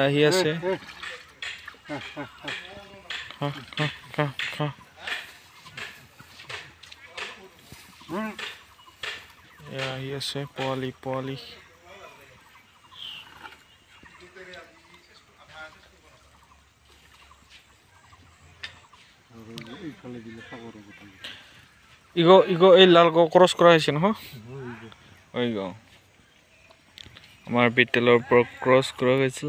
আহি আছে আহি আছে পোৱালি ইগো এই লাল গাঁও ক্ৰছ কৰা হৈছে নহয় আমাৰ বিদ্যালয়ৰ পৰা ক্ৰছ কৰা হৈছে